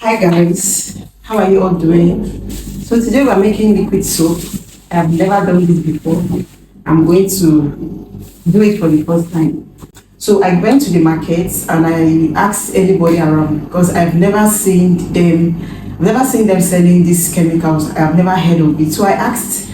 Hi guys, how are you all doing? So today we're making liquid soap. I have never done this before. I'm going to do it for the first time. So I went to the market and I asked anybody around because I've never seen them selling these chemicals. I've never heard of it. So I asked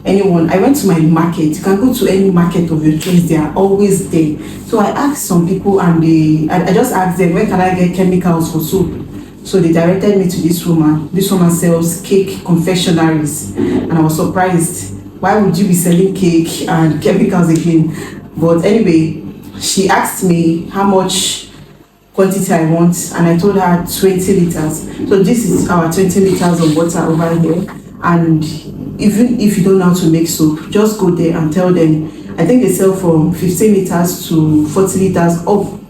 anyone. I went to my market. You can go to any market of your choice, they are always there. So I asked some people and I just asked them, where can I get chemicals for soap? So they directed me to this woman. This woman sells cake confectionaries, and I was surprised. Why would you be selling cake and chemicals again? But anyway, she asked me how much quantity I want, and I told her 20 liters. So this is our 20 liters of water over here. And even if you don't know how to make soap, just go there and tell them. I think they sell from 15 liters to 40 liters up.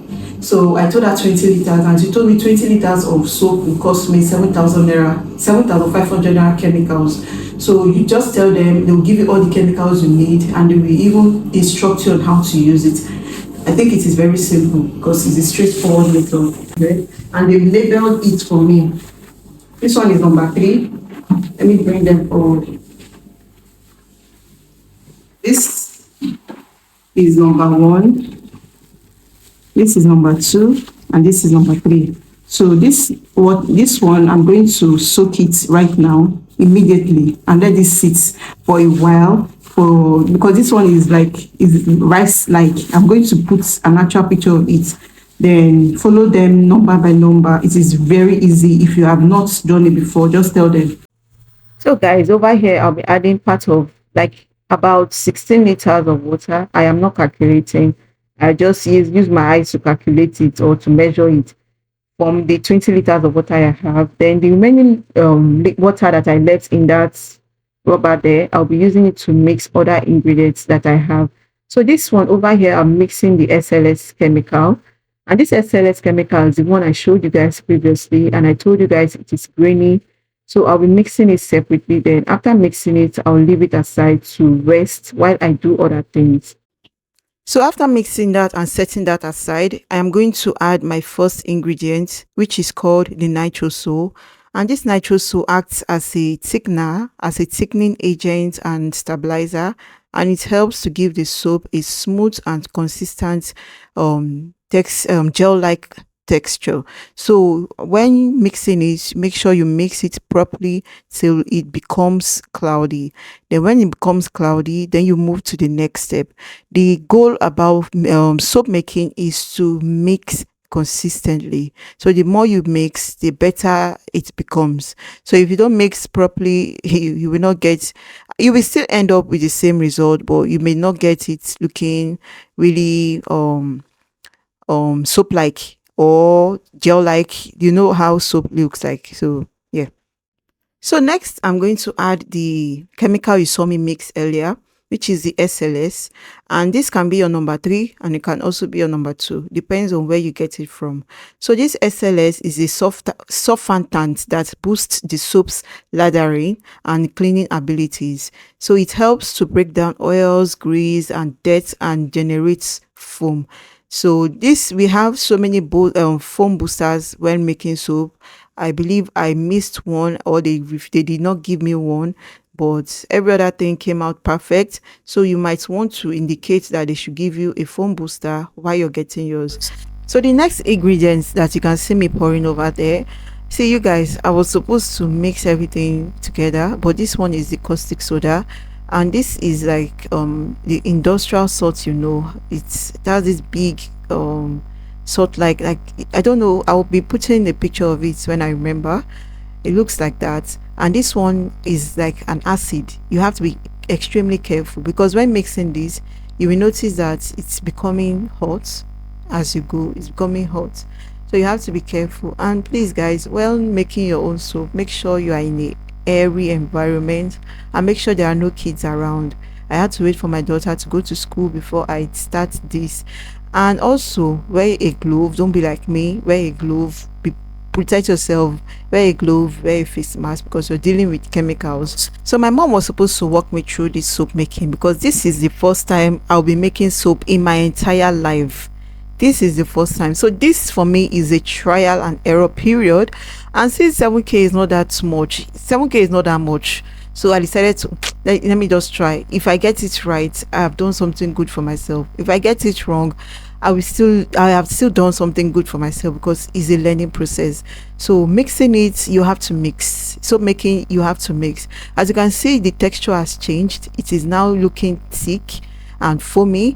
So I told her 20 liters, and she told me 20 liters of soap will cost me 7,000 naira, 7,500 naira chemicals. So you just tell them, they'll give you all the chemicals you need, and they will even instruct you on how to use it. I think it is very simple because it's a straightforward method, right? And they've labeled it for me. This one is number 3. Let me bring them forward. This is number 1. This is number 2, and this is number 3. So this one, I'm going to soak it right now, immediately, and let this sit for a while. Because this one is rice-like. I'm going to put an actual picture of it. Then follow them number by number. It is very easy. If you have not done it before, just tell them. So guys, over here I'll be adding part of about 16 liters of water. I am not calculating. I just use my eyes to calculate it or to measure it from the 20 liters of water I have. Then the remaining water that I left in that rubber there, I'll be using it to mix other ingredients that I have. So this one over here, I'm mixing the SLS chemical. And this SLS chemical is the one I showed you guys previously. And I told you guys it is grainy. So I'll be mixing it separately. Then after mixing it, I'll leave it aside to rest while I do other things. So after mixing that and setting that aside, I am going to add my first ingredient, which is called the Nitrosol. And this Nitrosol acts as a thickener, as a thickening agent and stabilizer, and it helps to give the soap a smooth and consistent gel-like texture. So when mixing it, make sure you mix it properly till it becomes cloudy. Then when it becomes cloudy, then you move to the next step. The goal about soap making is to mix consistently. So the more you mix, the better it becomes. So if you don't mix properly, you will not get, you will still end up with the same result, but you may not get it looking really soap like or gel like. You know how soap looks like. So yeah. So next I'm going to add the chemical you saw me mix earlier, which is the SLS, and this can be your number 3 and it can also be your number 2, depends on where you get it from. So this SLS is a surfactant that boosts the soap's lathering and cleaning abilities. So it helps to break down oils, grease and dirt and generates foam. So we have so many foam boosters when making soap. I believe I missed one, or they did not give me one, but every other thing came out perfect. So you might want to indicate that they should give you a foam booster while you're getting yours. So the next ingredients that you can see me pouring over there, see you guys, I was supposed to mix everything together, but this one is the caustic soda. And this is like the industrial salt, you know, it has this big salt like I don't know, I'll be putting a picture of it when I remember. It looks like that. And this one is like an acid. You have to be extremely careful because when mixing this, you will notice that it's becoming hot as you go. It's becoming hot, so you have to be careful. And please guys, when making your own soap, make sure you are in a airy environment and make sure there are no kids around. I had to wait for my daughter to go to school before I start this. And also wear a glove. Don't be like me, wear a glove, protect yourself, wear a glove, wear a face mask because you're dealing with chemicals. So my mom was supposed to walk me through this soap making because this is the first time I'll be making soap in my entire life. This is the first time, so this for me is a trial and error period. And since 7k is not that much, 7k is not that much, so I decided to let me just try. If I get it right, I have done something good for myself. If I get it wrong, I have still done something good for myself, because it's a learning process. So mixing it, you have to mix. So making, you have to mix. As you can see, the texture has changed. It is now looking thick and foamy.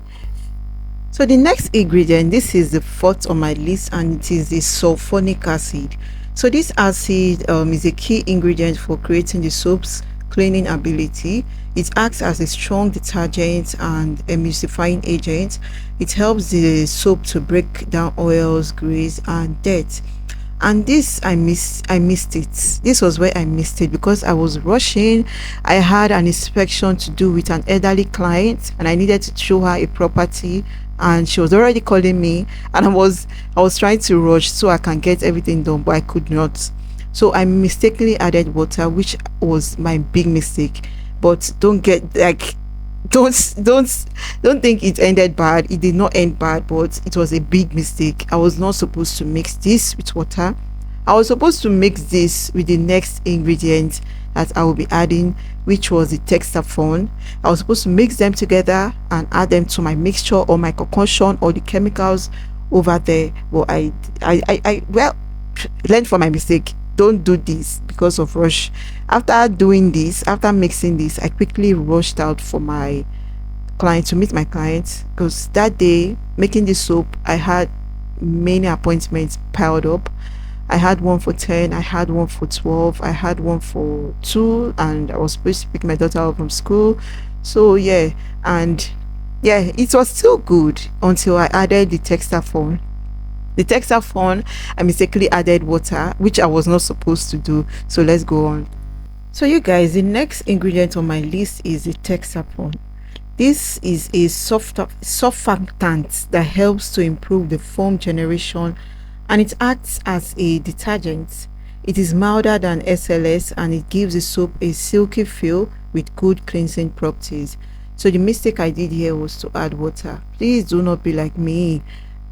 So the next ingredient, this is the fourth on my list, and it is the sulphonic acid. So this acid is a key ingredient for creating the soap's cleaning ability. It acts as a strong detergent and emulsifying agent. It helps the soap to break down oils, grease, and dirt. And this, I missed it. This was where I missed it, because I was rushing. I had an inspection to do with an elderly client, and I needed to show her a property, and she was already calling me, and I was trying to rush so I can get everything done, but I could not. So I mistakenly added water, which was my big mistake. But don't get like, don't think it ended bad. It did not end bad, but it was a big mistake. I was not supposed to mix this with water. I was supposed to mix this with the next ingredient that I will be adding, which was the Texapon. I was supposed to mix them together and add them to my mixture or my concoction or the chemicals over there. Well, I learned from my mistake. Don't do this because of rush. After doing this, after mixing this, I quickly rushed out for my client, to meet my client, because that day making the soap, I had many appointments piled up. I had one for 10, I had one for 12, I had one for 2, and I was supposed to pick my daughter up from school. So yeah, and yeah, it was still good until I added the Texapon. The Texapon, I mistakenly added water, which I was not supposed to do. So let's go on. So you guys, the next ingredient on my list is the Texapon. This is a surfactant that helps to improve the foam generation, and it acts as a detergent. It is milder than SLS, and it gives the soap a silky feel with good cleansing properties. So the mistake I did here was to add water. Please do not be like me.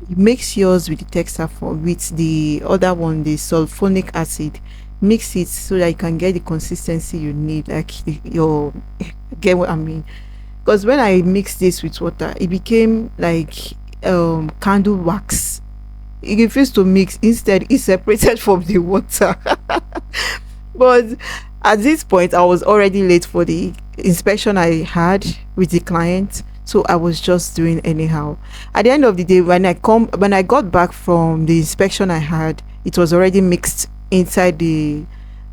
Mix yours with the Texapon, with the other one, the sulphonic acid. Mix it so that you can get the consistency you need, like your, get what I mean? Because when I mixed this with water, it became like candle wax. It refused to mix. Instead, it separated from the water. But at this point, I was already late for the inspection I had with the client, so I was just doing anyhow. At the end of the day, when I got back from the inspection I had, it was already mixed inside the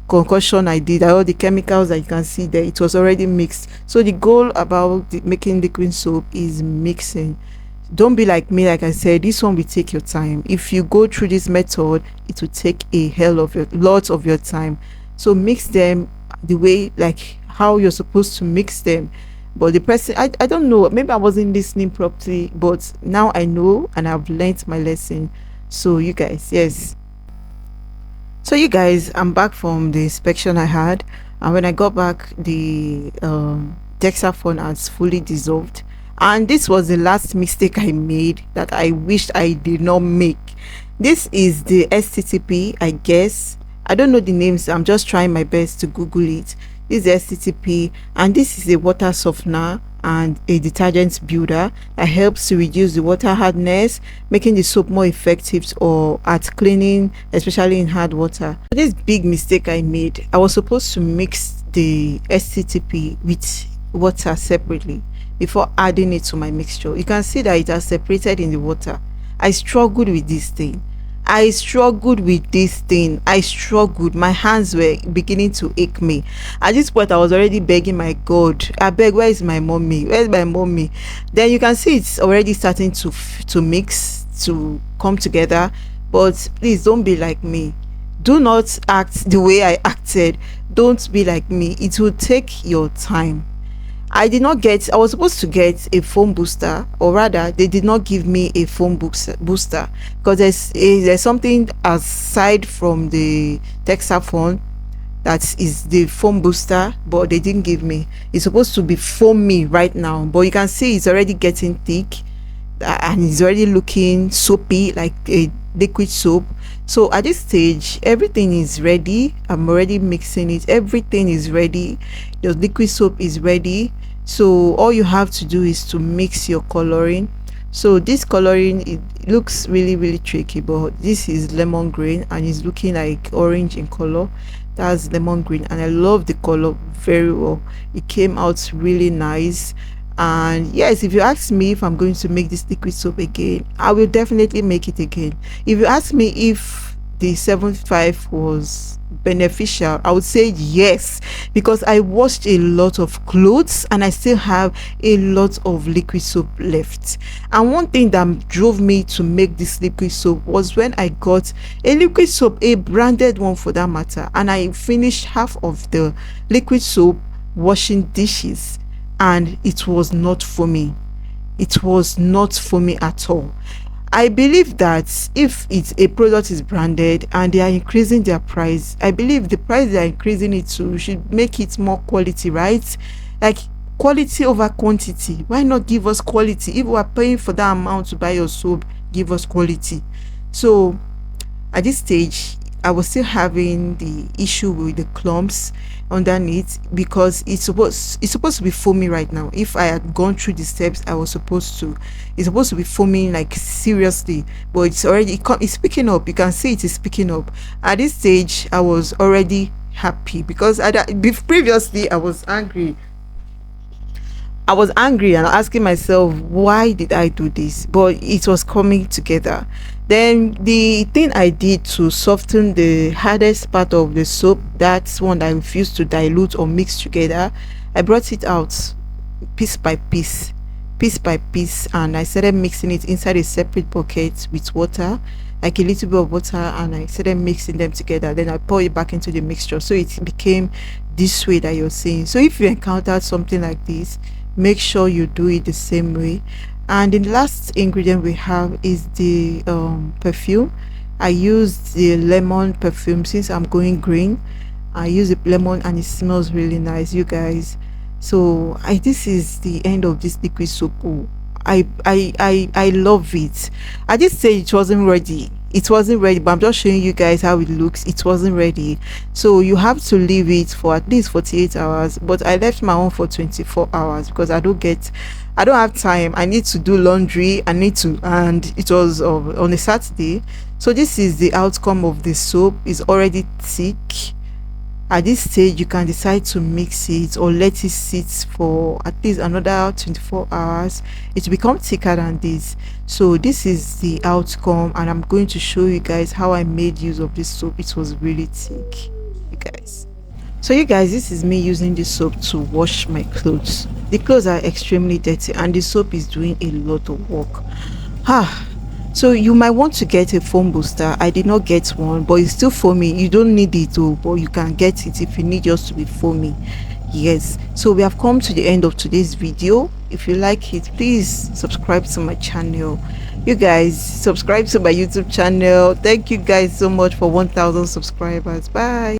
concoction I did. All the chemicals that you can see there, it was already mixed. So the goal about making liquid soap is mixing. Don't be like me. Like I said, this one will take your time. If you go through this method, it will take a lot of your time. So mix them the way, like how you're supposed to mix them. But the person, I don't know, maybe I wasn't listening properly, but now I know and I've learned my lesson. So you guys, yes. So you guys, I'm back from the inspection I had, and when I got back, the Texapon has fully dissolved. And this was the last mistake I made that I wished I did not make. This is the Stpp, I guess. I don't know the names. I'm just trying my best to Google it. This is Stpp, and this is a water softener and a detergent builder that helps to reduce the water hardness, making the soap more effective or at cleaning, especially in hard water. This big mistake I made, I was supposed to mix the Stpp with water separately before adding it to my mixture. You can see that it has separated in the water. I struggled with this thing. I struggled. My hands were beginning to ache me. At this point, I was already begging my God, I beg, where is my mommy? Where's my mommy? Then you can see it's already starting to mix, to come together. But please don't be like me. Do not act the way I acted. Don't be like me. It will take your time. I was supposed to get a foam booster, or rather they did not give me a foam booster, because there's something aside from the Texapon that is the foam booster, but they didn't give me. It's supposed to be foamy right now, but you can see it's already getting thick and it's already looking soapy, like a liquid soap. So at this stage, everything is ready. I'm already mixing it. Everything is ready. The liquid soap is ready. So all you have to do is to mix your coloring. So this coloring, it looks really tricky, but this is lemon green and it's looking like orange in color. That's lemon green and I love the color very well. It came out really nice. And yes, if you ask me if I'm going to make this liquid soap again, I will definitely make it again. If you ask me if the 75 was beneficial, I would say yes, because I washed a lot of clothes and I still have a lot of liquid soap left. And one thing that drove me to make this liquid soap was when I got a liquid soap, a branded one for that matter, and I finished half of the liquid soap washing dishes, and it was not for me. It was not for me at all. I believe that if it's a product is branded and they are increasing their price, I believe the price they are increasing it to should make it more quality, right? Like quality over quantity. Why not give us quality? If we are paying for that amount to buy your soap, give us quality. So at this stage, I was still having the issue with the clumps underneath, because it's supposed to be foaming right now. If I had gone through the steps I was supposed to, it's supposed to be foaming like seriously, but it's already it's picking up. You can see it is picking up. At this stage I was already happy, because previously I was angry. And asking myself, why did I do this? But it was coming together. Then the thing I did to soften the hardest part of the soap, that's one that I refused to dilute or mix together, I brought it out piece by piece, and I started mixing it inside a separate bucket with water, like a little bit of water, and I started mixing them together. Then I pour it back into the mixture, so it became this way that you're seeing. So if you encountered something like this, make sure you do it the same way. And the last ingredient we have is the perfume. I used the lemon perfume. Since I'm going green, I use the lemon and it smells really nice, you guys. So this is the end of this liquid soap. Oh, I love it. I did say it wasn't ready. But I'm just showing you guys how it looks. It wasn't ready, so you have to leave it for at least 48 hours. But I left my own for 24 hours because I don't have time. I need to do laundry, and it was on a Saturday. So this is the outcome of the soap. It's already thick. At this stage you can decide to mix it or let it sit for at least another 24 hours. It will become thicker than this. So this is the outcome, and I'm going to show you guys how I made use of this soap. It was really thick, you guys. So you guys, this is me using this soap to wash my clothes. The clothes are extremely dirty and the soap is doing a lot of work. So you might want to get a foam booster. I did not get one, but it's still foamy. You don't need it though, but you can get it if you need yours to be foamy. Yes, so we have come to the end of today's video. If you like it, please subscribe to my channel. You guys, subscribe to my YouTube channel. Thank you guys so much for 1,000 subscribers. Bye.